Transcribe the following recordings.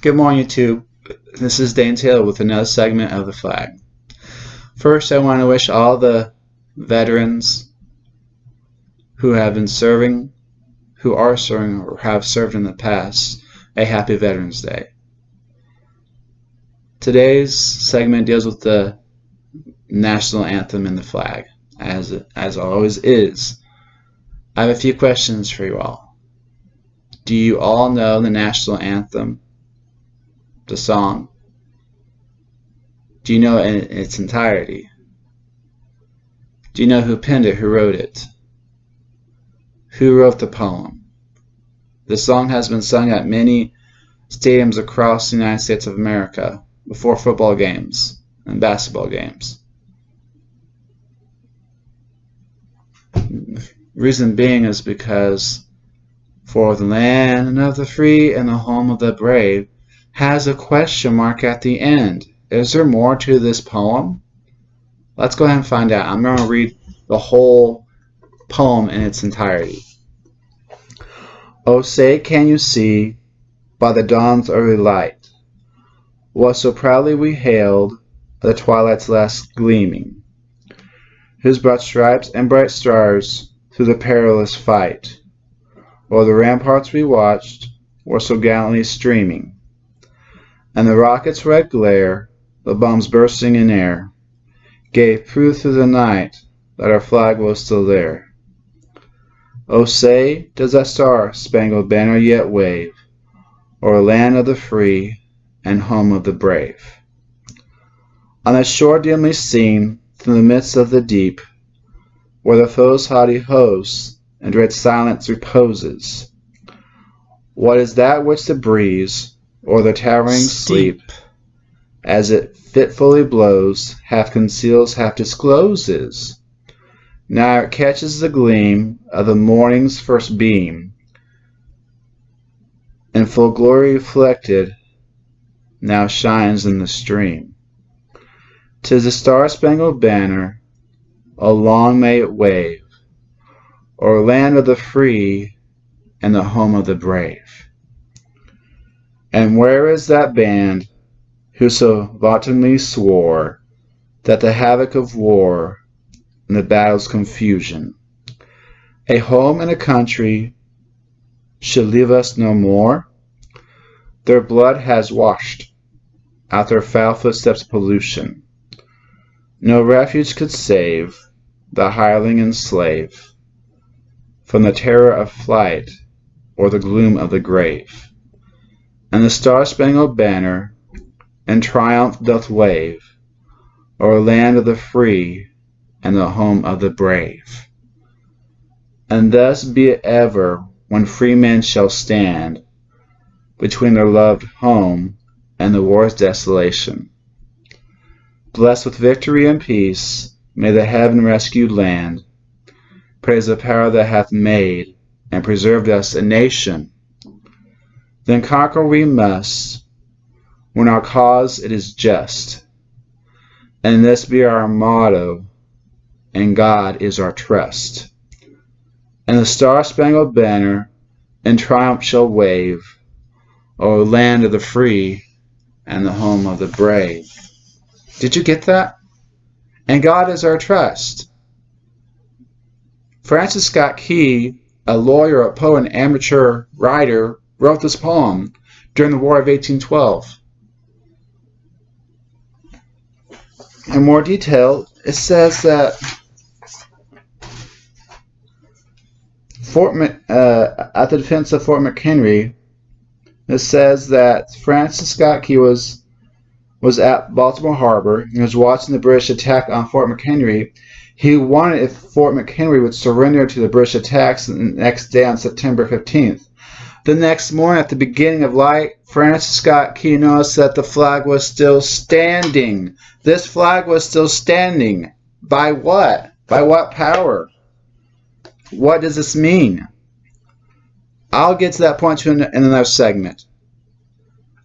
Good morning, YouTube. This is Dan Taylor with another segment of The Flag. First, I want to wish all the veterans who have been serving, who are serving, or have served in the past, a happy Veterans Day. Today's segment deals with the national anthem and the flag, as always is. I have a few questions for you all. Do you all know the national anthem? The song? Do you know it in its entirety? Do you know who penned it, who wrote it? Who wrote the poem? The song has been sung at many stadiums across the United States of America before football games and basketball games. Reason being is because for the land of the free and the home of the brave has a question mark at the end. Is there more to this poem? Let's go ahead and find out. I'm going to read the whole poem in its entirety. Oh, say, can you see, by the dawn's early light, what so proudly we hailed the twilight's last gleaming, whose broad stripes and bright stars through the perilous fight, o'er the ramparts we watched, were so gallantly streaming, and the rocket's red glare, the bombs bursting in air, gave proof through the night that our flag was still there. Oh, say, does that star-spangled banner yet wave o'er land of the free and home of the brave? On that shore dimly seen through the midst of the deep, where the foe's haughty host in dread silence reposes, what is that which the breeze or the towering sleep, as it fitfully blows, half conceals, half discloses? Now it catches the gleam of the morning's first beam, in full glory reflected, now shines in the stream. 'Tis the star-spangled banner, oh long may it wave, o'er land of the free and the home of the brave. And where is that band who so vauntingly swore that the havoc of war and the battle's confusion, a home and a country, should leave us no more? Their blood has washed out their foul footsteps' pollution. No refuge could save the hireling and slave from the terror of flight or the gloom of the grave. And the star-spangled banner in triumph doth wave o'er land of the free and the home of the brave. And thus be it ever when free men shall stand between their loved home and the war's desolation. Blessed with victory and peace, may the heaven-rescued land praise the power that hath made and preserved us a nation. Then conquer we must, when our cause it is just, and this be our motto, and God is our trust. And the star-spangled banner in triumph shall wave o'er land of the free and the home of the brave. Did you get that? And God is our trust. Francis Scott Key, a lawyer, a poet, and amateur writer, wrote this poem during the War of 1812. In more detail, it says that at the defense of Fort McHenry, it says that Francis Scott Key was at Baltimore Harbor. He was watching the British attack on Fort McHenry. He wondered if Fort McHenry would surrender to the British attacks the next day on September 15th. The next morning, at the beginning of light, Francis Scott Key noticed that the flag was still standing. This flag was still standing. By what? By what power? What does this mean? I'll get to that point in another segment.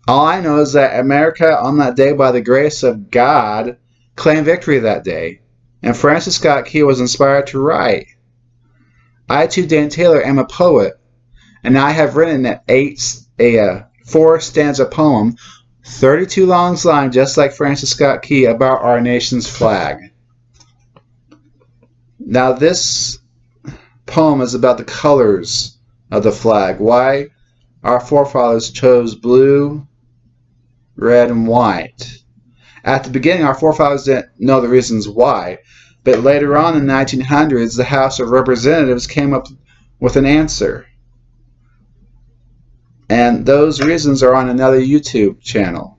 All I know is that America, on that day, by the grace of God, claimed victory that day. And Francis Scott Key was inspired to write. I, too, Dan Taylor, am a poet, and I have written a 4-stanza poem, 32 long lines, just like Francis Scott Key, about our nation's flag. Now this poem is about the colors of the flag. Why our forefathers chose blue, red, and white. At the beginning, our forefathers didn't know the reasons why, but later on in the 1900s, the House of Representatives came up with an answer. And those reasons are on another YouTube channel.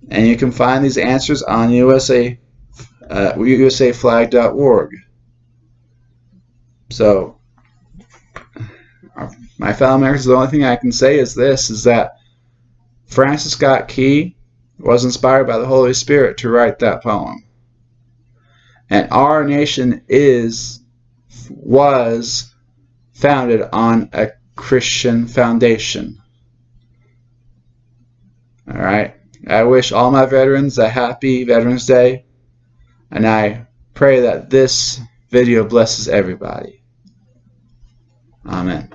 And you can find these answers on usaflag.org. So, my fellow Americans, the only thing I can say is this, is that Francis Scott Key was inspired by the Holy Spirit to write that poem. And our nation was founded on a Christian foundation. Alright? I wish all my veterans a happy Veterans Day, and I pray that this video blesses everybody. Amen.